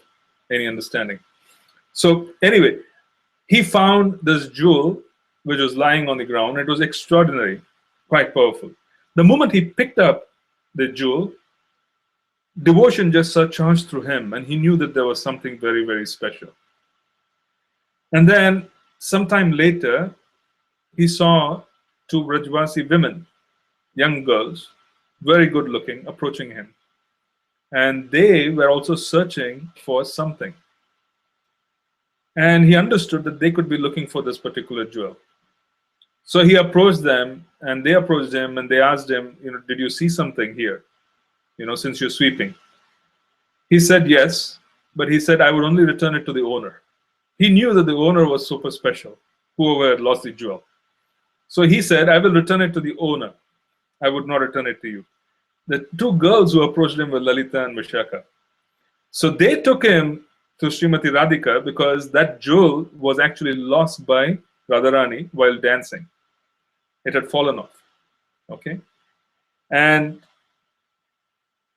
any understanding. So anyway, he found this jewel which was lying on the ground. It was extraordinary, quite powerful. The moment he picked up the jewel, devotion just surcharged through him, and he knew that there was something very, very special. And then sometime later, he saw two Brajvasi women, young girls, very good looking, approaching him. And they were also searching for something. And he understood that they could be looking for this particular jewel. So he approached them, and they approached him, and they asked him, did you see something here, since you're sweeping? He said yes, but he said, I would only return it to the owner. He knew that the owner was super special, whoever had lost the jewel. So he said, I will return it to the owner. I would not return it to you. The two girls who approached him were Lalita and Vishaka. So they took him to Srimati Radhika because that jewel was actually lost by Radharani while dancing. It had fallen off. Okay? And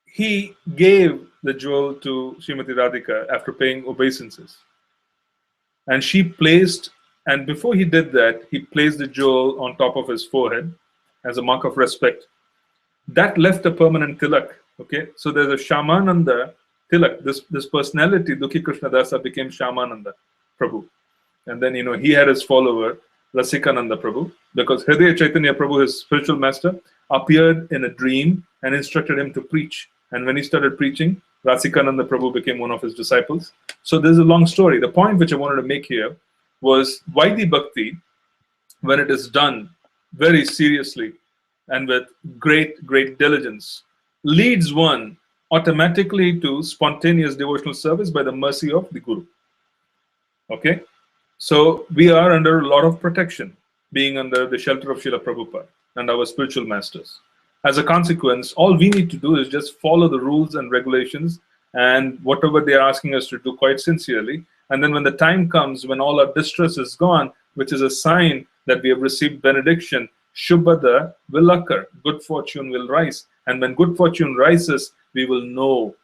he gave the jewel to Srimati Radhika after paying obeisances. And she placed, and before he did that, he placed the jewel on top of his forehead as a mark of respect. That left a permanent tilak. Okay? So there's a Shamananda tilak. This personality, Dukhi Krishnadasa, became Shamananda Prabhu. And then, he had his follower, Rasikananda Prabhu, because Hridaya Chaitanya Prabhu, his spiritual master, appeared in a dream and instructed him to preach. And when he started preaching, Rasikananda Prabhu became one of his disciples. So there's a long story. The point which I wanted to make here was Vaidhi Bhakti, when it is done very seriously and with great, great diligence, leads one automatically to spontaneous devotional service by the mercy of the Guru. Okay? So we are under a lot of protection, being under the shelter of Srila Prabhupada and our spiritual masters. As a consequence, all we need to do is just follow the rules and regulations and whatever they are asking us to do quite sincerely. And then when the time comes, when all our distress is gone, which is a sign that we have received benediction, Shubhada will occur, good fortune will rise. And when good fortune rises, we will know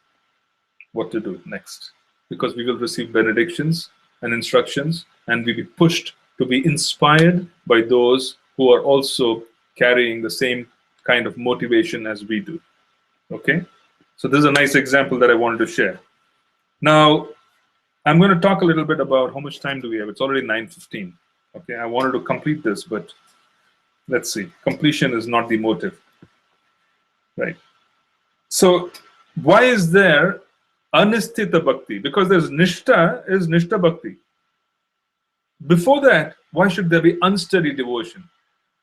what to do next, because we will receive benedictions and instructions, and we'll be pushed to be inspired by those who are also carrying the same kind of motivation as we do. Okay? So this is a nice example that I wanted to share. Now, I'm going to talk a little bit about how much time do we have. It's already 9:15. Okay, I wanted to complete this, but let's see. Completion is not the motive. Right. So why is there Anisthita Bhakti? Because there's Nishta is Nishta Bhakti. Before that, why should there be unsteady devotion?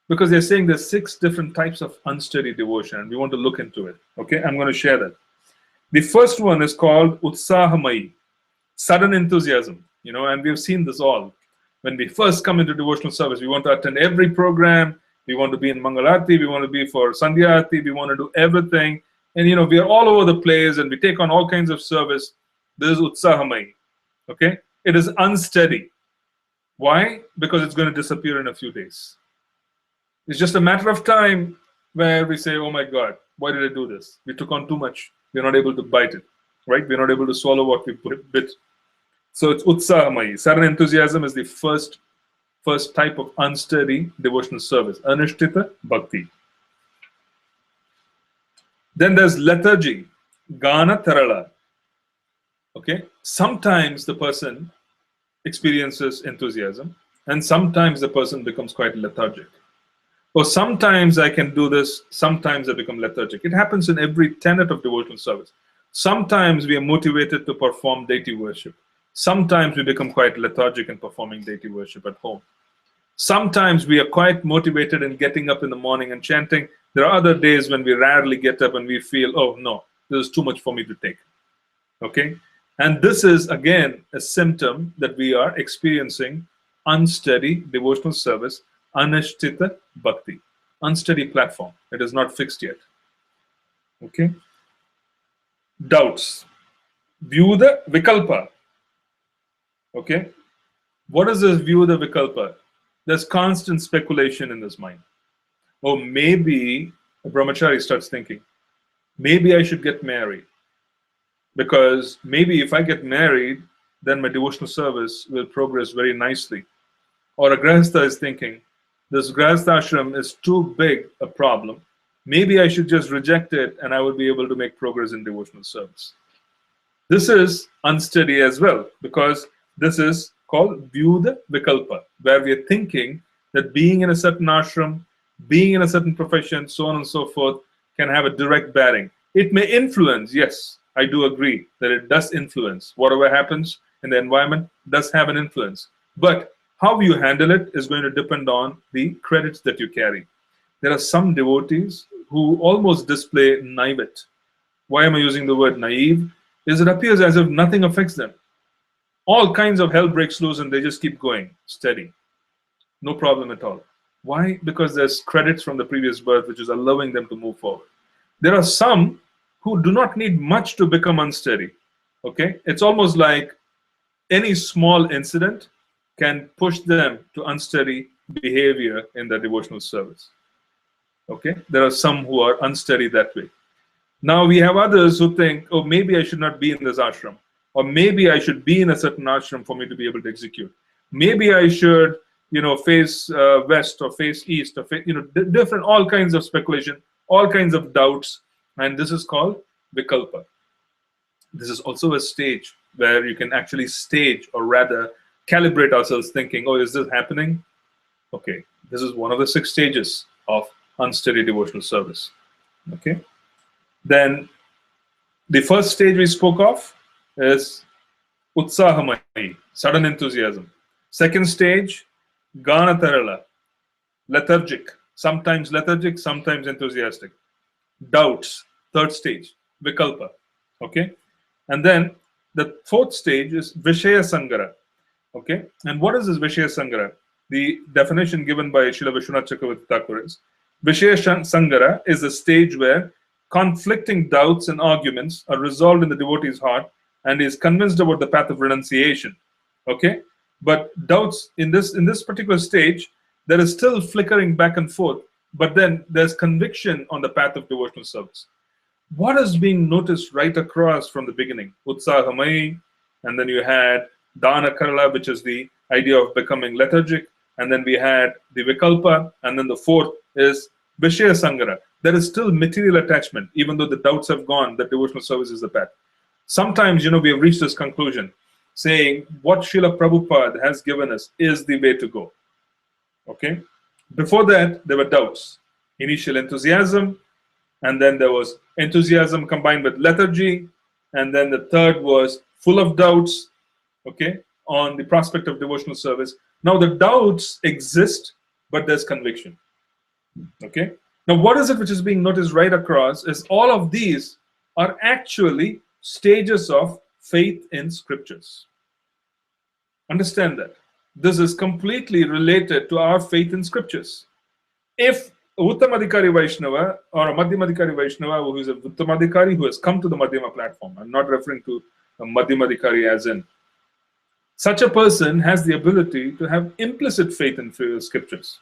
Because they're saying there's 6 different types of unsteady devotion, and we want to look into it. Okay, I'm going to share that. The first one is called Utsahamai, sudden enthusiasm. And we've seen this all. When we first come into devotional service, we want to attend every program. We want to be in Mangalarti. We want to be for Sandhyarati. We want to do everything. And, we are all over the place, and we take on all kinds of service. This is Utsahamai. Okay? It is unsteady. Why? Because it's going to disappear in a few days. It's just a matter of time where we say, oh my God, why did I do this? We took on too much. We're not able to bite it, right? We're not able to swallow what we bit. So it's Utsahamai. Sudden enthusiasm is the first type of unsteady devotional service. Anushtita Bhakti. Then there's lethargy. Gana Tarala. Okay? Sometimes the person experiences enthusiasm, and sometimes the person becomes quite lethargic. Or sometimes I can do this, sometimes I become lethargic. It happens in every tenet of devotional service. Sometimes we are motivated to perform deity worship. Sometimes we become quite lethargic in performing deity worship at home. Sometimes we are quite motivated in getting up in the morning and chanting. There are other days when we rarely get up and we feel, oh no, this is too much for me to take. Okay? And this is, again, a symptom that we are experiencing unsteady devotional service, Anushtita Bhakti, unsteady platform. It is not fixed yet. Okay? Doubts. Vyuda Vikalpa. Okay? What is this Vyuda Vikalpa? There's constant speculation in this mind. Oh, maybe a brahmachari starts thinking, maybe I should get married. Because maybe if I get married, then my devotional service will progress very nicely. Or a grahastha is thinking, this grahastha ashram is too big a problem. Maybe I should just reject it and I will be able to make progress in devotional service. This is unsteady as well, because this is called Vyuda Vikalpa, where we are thinking that being in a certain ashram, being in a certain profession, so on and so forth, can have a direct bearing. It may influence, yes, I do agree that it does influence. Whatever happens in the environment does have an influence. But how you handle it is going to depend on the credits that you carry. There are some devotees who almost display naivete. Why am I using the word naive? is it appears as if nothing affects them. All kinds of hell breaks loose and they just keep going steady. No problem at all. Why? Because there's credits from the previous birth which is allowing them to move forward. There are some who do not need much to become unsteady. Okay? It's almost like any small incident can push them to unsteady behavior in the devotional service. Okay? There are some who are unsteady that way. Now we have others who think, oh, maybe I should not be in this ashram, or maybe I should be in a certain ashram for me to be able to execute. Maybe I should, face west or face east, or different, all kinds of speculation, all kinds of doubts, and this is called vikalpa. This is also a stage where you can actually stage, or rather calibrate ourselves thinking, oh, is this happening? Okay, this is one of the 6 stages of unsteady devotional service. Okay. Then the first stage we spoke of is utsahamai, sudden enthusiasm. Second stage, ganatarala, lethargic, sometimes enthusiastic. Doubts, third stage, vikalpa. Okay, and then the fourth stage is vishaya sangara. Okay, and what is this vishaya sangara? The definition given by Srila Vishwanath Chakravarti Thakur is vishaya sangara is a stage where conflicting doubts and arguments are resolved in the devotee's heart and is convinced about the path of renunciation. Okay, but doubts in this particular stage, there is still flickering back and forth, but then there's conviction on the path of devotional service. What is being noticed right across from the beginning? Utsahamai, and then you had Dana Karala, which is the idea of becoming lethargic, and then we had the Vikalpa, and then the fourth is Vishaya Sangara. There is still material attachment, even though the doubts have gone, that devotional service is the path. Sometimes, we have reached this conclusion, saying what Srila Prabhupada has given us is the way to go. Okay? Before that, there were doubts. Initial enthusiasm, and then there was enthusiasm combined with lethargy, and then the third was full of doubts, okay, on the prospect of devotional service. Now the doubts exist, but there's conviction. Okay? Now what is it which is being noticed right across is all of these are actually stages of faith in scriptures. Understand that. This is completely related to our faith in scriptures. If a Uttamadhikari Vaishnava or a Madhyamadhikari Vaishnava who is a Uttamadhikari who has come to the Madhyama platform, I'm not referring to a Madhyamadhikari as in, such a person has the ability to have implicit faith in scriptures.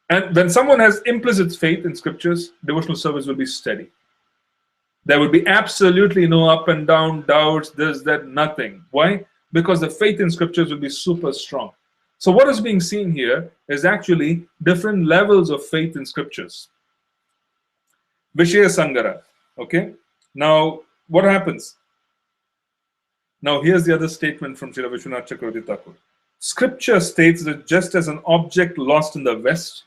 And when someone has implicit faith in scriptures, devotional service will be steady. There will be absolutely no up and down, doubts, this, that, nothing. Why? Because the faith in scriptures will be super strong. So what is being seen here is actually different levels of faith in scriptures. Vishaya Sangara. Okay? Now, what happens? Now, here's the other statement from Srila Vishwanath Chakravarti Thakur. Scripture states that just as an object lost in the West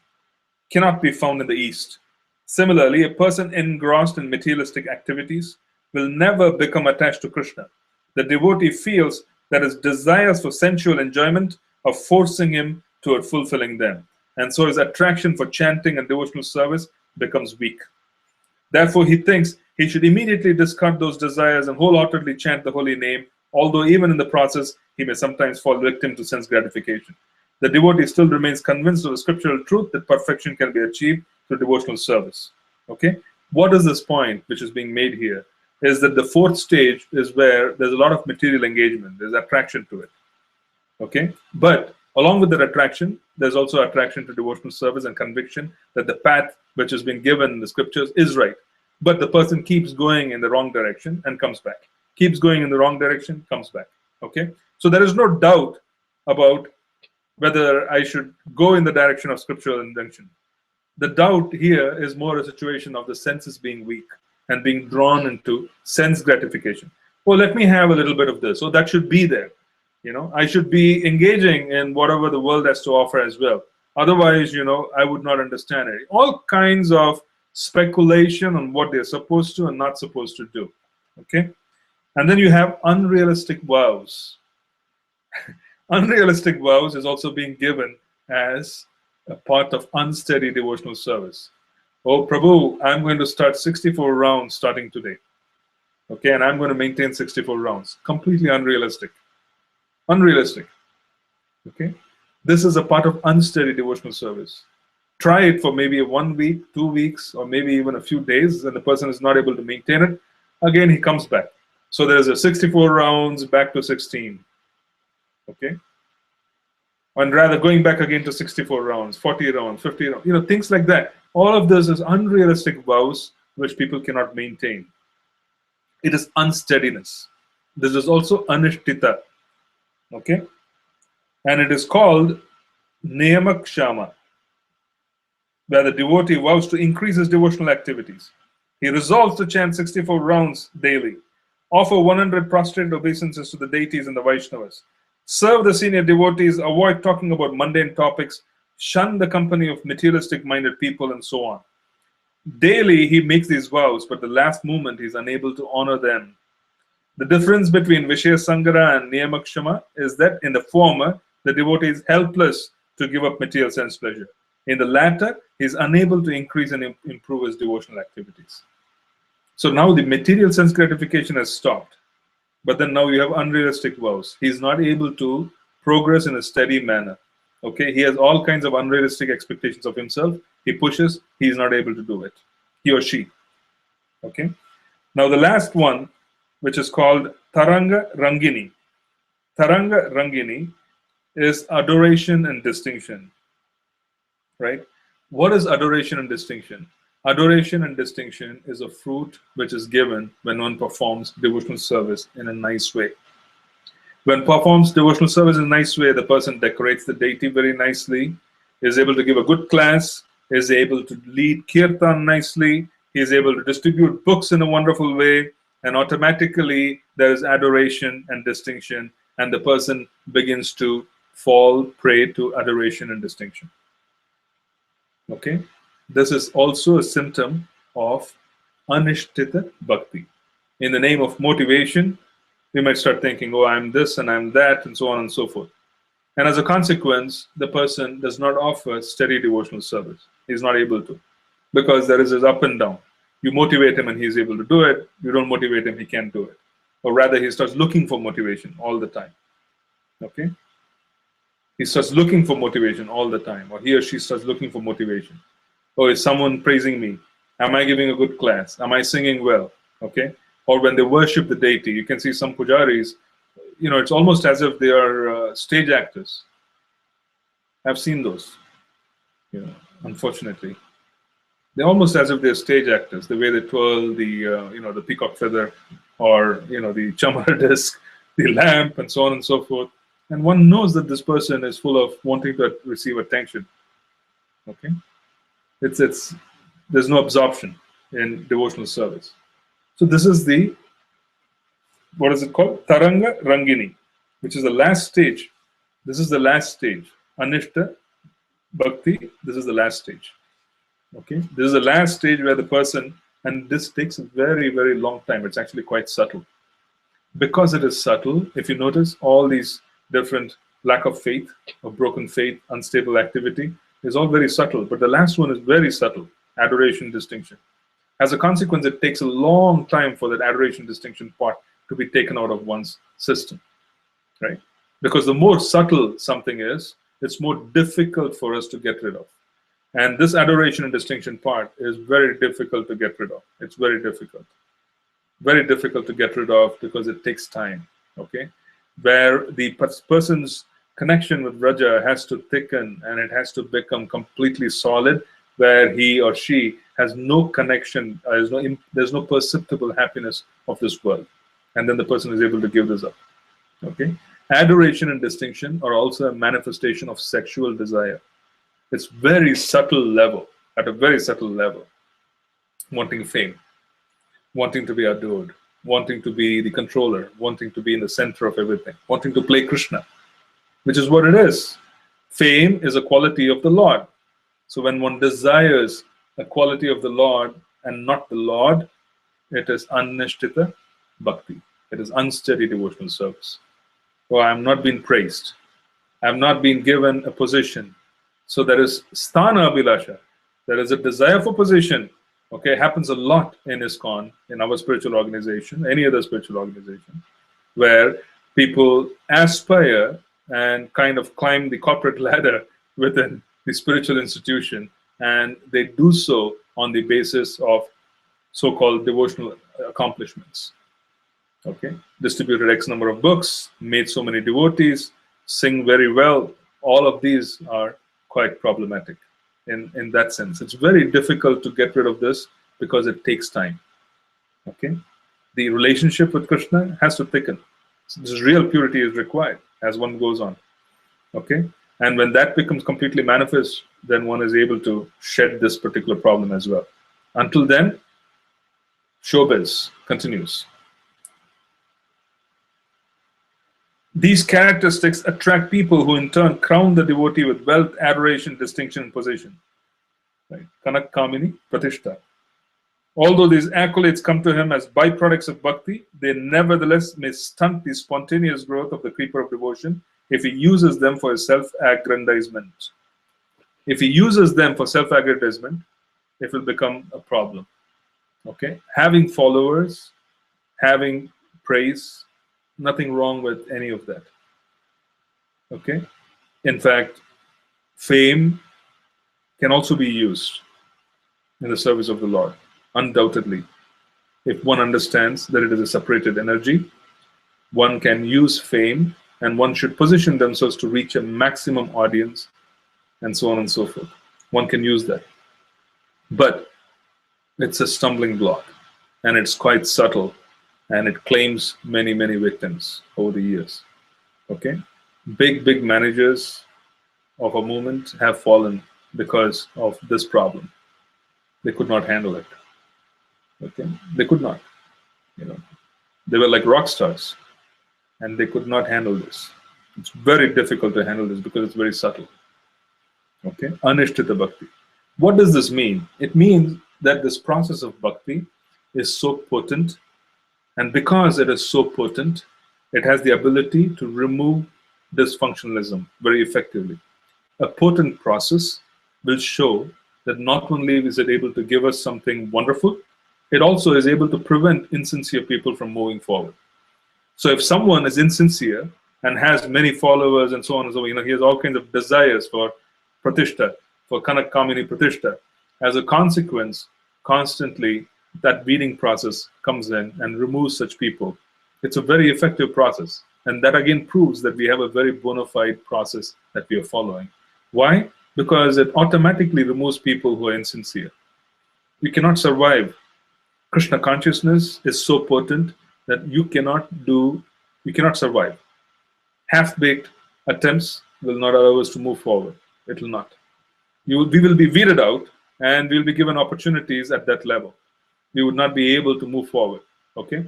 cannot be found in the East, similarly, a person engrossed in materialistic activities will never become attached to Krishna. The devotee feels that his desires for sensual enjoyment are forcing him toward fulfilling them, and so his attraction for chanting and devotional service becomes weak. Therefore, he thinks he should immediately discard those desires and wholeheartedly chant the holy name, although even in the process, he may sometimes fall victim to sense gratification. The devotee still remains convinced of the scriptural truth that perfection can be achieved through devotional service. Okay? What is this point which is being made here? Is that the fourth stage is where there's a lot of material engagement, there's attraction to it. Okay? But along with that attraction, there's also attraction to devotional service and conviction that the path which has been given in the scriptures is right. But the person keeps going in the wrong direction and comes back. Keeps going in the wrong direction, comes back. Okay? So there is no doubt about whether I should go in the direction of scriptural injunction. The doubt here is more a situation of the senses being weak and being drawn into sense gratification. Well, let me have a little bit of this. So that should be there. I should be engaging in whatever the world has to offer as well. Otherwise, I would not understand it. All kinds of speculation on what they're supposed to and not supposed to do. Okay? And then you have unrealistic vows. Unrealistic vows is also being given as a part of unsteady devotional service. Oh, Prabhu, I'm going to start 64 rounds starting today. Okay, and I'm going to maintain 64 rounds. Completely unrealistic. Unrealistic. Okay, this is a part of unsteady devotional service. Try it for maybe 1 week, 2 weeks, or maybe even a few days, and the person is not able to maintain it. Again, he comes back. So there's a 64 rounds back to 16. Okay, and rather going back again to 64 rounds, 40 rounds, 50 rounds, things like that. All of this is unrealistic vows which people cannot maintain. It is unsteadiness. This is also anishtita. Okay, and it is called niyamakshama, where the devotee vows to increase his devotional activities. He resolves to chant 64 rounds daily, offer 100 prostrated obeisances to the deities and the Vaishnavas, serve the senior devotees, avoid talking about mundane topics, shun the company of materialistic-minded people, and so on. Daily, he makes these vows, but the last moment he is unable to honor them. The difference between Vishaya Sangara and Niyamakshama is that in the former, the devotee is helpless to give up material sense pleasure. In the latter, he is unable to increase and improve his devotional activities. So now the material sense gratification has stopped. But then now you have unrealistic vows. He is not able to progress in a steady manner. Okay, he has all kinds of unrealistic expectations of himself. He pushes, he is not able to do it. He or she. Okay. Now the last one, which is called Taranga Rangini. Taranga Rangini is adoration and distinction. Right? What is adoration and distinction? Adoration and distinction is a fruit which is given when one performs devotional service in a nice way. When performs devotional service in a nice way, the person decorates the deity very nicely, is able to give a good class, is able to lead kirtan nicely, he is able to distribute books in a wonderful way, and automatically there is adoration and distinction, and the person begins to fall prey to adoration and distinction. Okay, this is also a symptom of anishtita bhakti. In the name of motivation, we might start thinking, oh, I'm this and I'm that, and so on and so forth. And as a consequence, the person does not offer steady devotional service. He's not able to, because there is this up and down. You motivate him and he's able to do it. You don't motivate him, he can't do it. Or rather, he starts looking for motivation all the time. Okay? He starts looking for motivation all the time, or he or she starts looking for motivation. Oh, is someone praising me? Am I giving a good class? Am I singing well? Okay? Or when they worship the deity, you can see some pujaris, it's almost as if they are stage actors. I've seen those, unfortunately. They're almost as if they're stage actors, the way they twirl the peacock feather, or, the chamara disc, the lamp, and so on and so forth. And one knows that this person is full of wanting to receive attention. Okay? There's no absorption in devotional service. So this is what is it called? Taranga Rangini, which is the last stage. This is the last stage. Anishta Bhakti, this is the last stage. Okay? This is the last stage where the person, and this takes a very, very long time. It's actually quite subtle. Because it is subtle, if you notice, all these different lack of faith, or broken faith, unstable activity, is all very subtle. But the last one is very subtle, adoration, distinction. As a consequence, it takes a long time for that adoration, distinction part to be taken out of one's system, right? Because the more subtle something is, it's more difficult for us to get rid of. And this adoration and distinction part is very difficult to get rid of. It's very difficult. Very difficult to get rid of because it takes time, okay? Where the person's connection with Raja has to thicken and it has to become completely solid, where he or she has no connection, there's no perceptible happiness of this world. And then the person is able to give this up, okay? Adoration and distinction are also a manifestation of sexual desire. It's very subtle level, at a very subtle level. Wanting fame, wanting to be adored, wanting to be the controller, wanting to be in the center of everything, wanting to play Krishna, which is what it is. Fame is a quality of the Lord. So when one desires a quality of the Lord and not the Lord, it is anishtita bhakti. It is unsteady devotional service. Oh, I am not being praised. I have not been given a position. So there is sthana abhilasha. There is a desire for position. Okay, it happens a lot in ISKCON, in our spiritual organization, any other spiritual organization, where people aspire and kind of climb the corporate ladder within the spiritual institution, and they do so on the basis of so-called devotional accomplishments. Okay, distributed X number of books, made so many devotees, sing very well. All of these are quite problematic in that sense. It's very difficult to get rid of this because it takes time. Okay, the relationship with Krishna has to thicken. So this real purity is required as one goes on. Okay, and when that becomes completely manifest, then one is able to shed this particular problem as well. Until then, showbiz continues. These characteristics attract people who in turn crown the devotee with wealth, adoration, distinction, and position. Right? Kanak Kamini Pratishta. Although these accolades come to him as byproducts of bhakti, they nevertheless may stunt the spontaneous growth of the creeper of devotion if he uses them for his self-aggrandizement. If he uses them for self-aggrandizement, it will become a problem. Okay? Having followers, having praise, nothing wrong with any of that. Okay? In fact, fame can also be used in the service of the Lord, undoubtedly. If one understands that it is a separated energy, one can use fame and one should position themselves to reach a maximum audience and so on and so forth. One can use that. But it's a stumbling block and it's quite subtle and it claims many, many victims over the years. Okay? Big managers of a movement have fallen because of this problem. They could not handle it. Okay? They could not. They were like rock stars and they could not handle this. It's very difficult to handle this because it's very subtle. Okay? Anishtita bhakti. What does this mean? It means that this process of bhakti is so potent, and because it is so potent, it has the ability to remove dysfunctionalism very effectively. A potent process will show that not only is it able to give us something wonderful, it also is able to prevent insincere people from moving forward. So if someone is insincere and has many followers and so on and so on, he has all kinds of desires for pratishta, for kanak kamini pratishta. As a consequence, constantly that weeding process comes in and removes such people. It's a very effective process. And that again proves that we have a very bona fide process that we are following. Why? Because it automatically removes people who are insincere. You cannot survive. Krishna consciousness is so potent that you cannot survive. Half-baked attempts will not allow us to move forward. It will not. We will be weeded out and we'll be given opportunities at that level. We would not be able to move forward. Okay?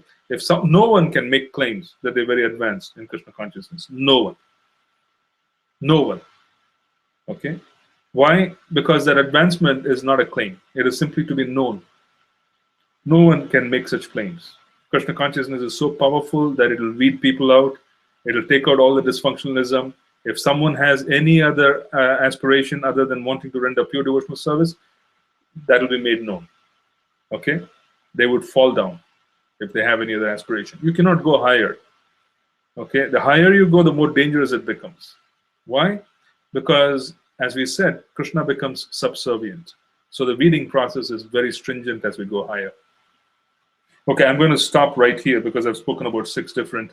No one can make claims that they're very advanced in Krishna consciousness. No one. No one. Okay? Why? Because that advancement is not a claim. It is simply to be known. No one can make such claims. Krishna consciousness is so powerful that it will weed people out. It will take out all the dysfunctionalism. If someone has any other aspiration other than wanting to render pure devotional service, that will be made known. Okay? They would fall down if they have any other aspiration. You cannot go higher. Okay? The higher you go, the more dangerous it becomes. Why? Because, as we said, Krishna becomes subservient. So the weeding process is very stringent as we go higher. Okay, I'm going to stop right here because I've spoken about 6 different,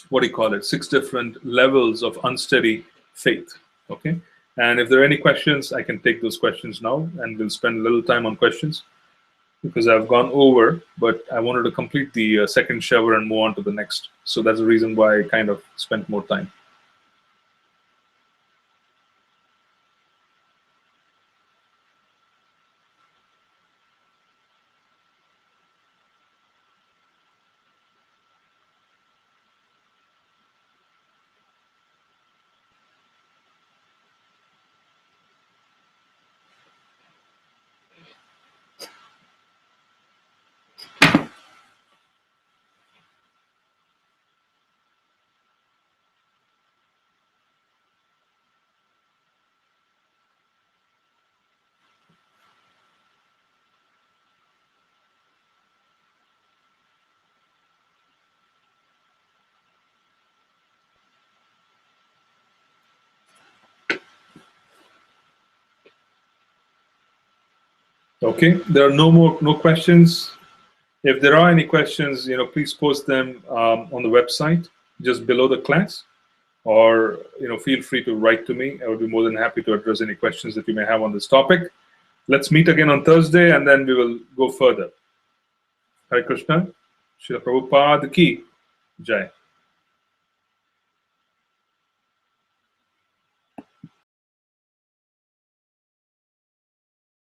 6 different levels of unsteady faith. Okay, and if there are any questions, I can take those questions now, and we'll spend a little time on questions because I've gone over, but I wanted to complete the second shower and move on to the next. So that's the reason why I kind of spent more time. Okay, there are no questions. If there are any questions, please post them on the website just below the class, or feel free to write to me. I would be more than happy to address any questions that you may have on this topic. Let's meet again on Thursday, and then we will go further. Hare Krishna. Srila Prabhupada ki Jai.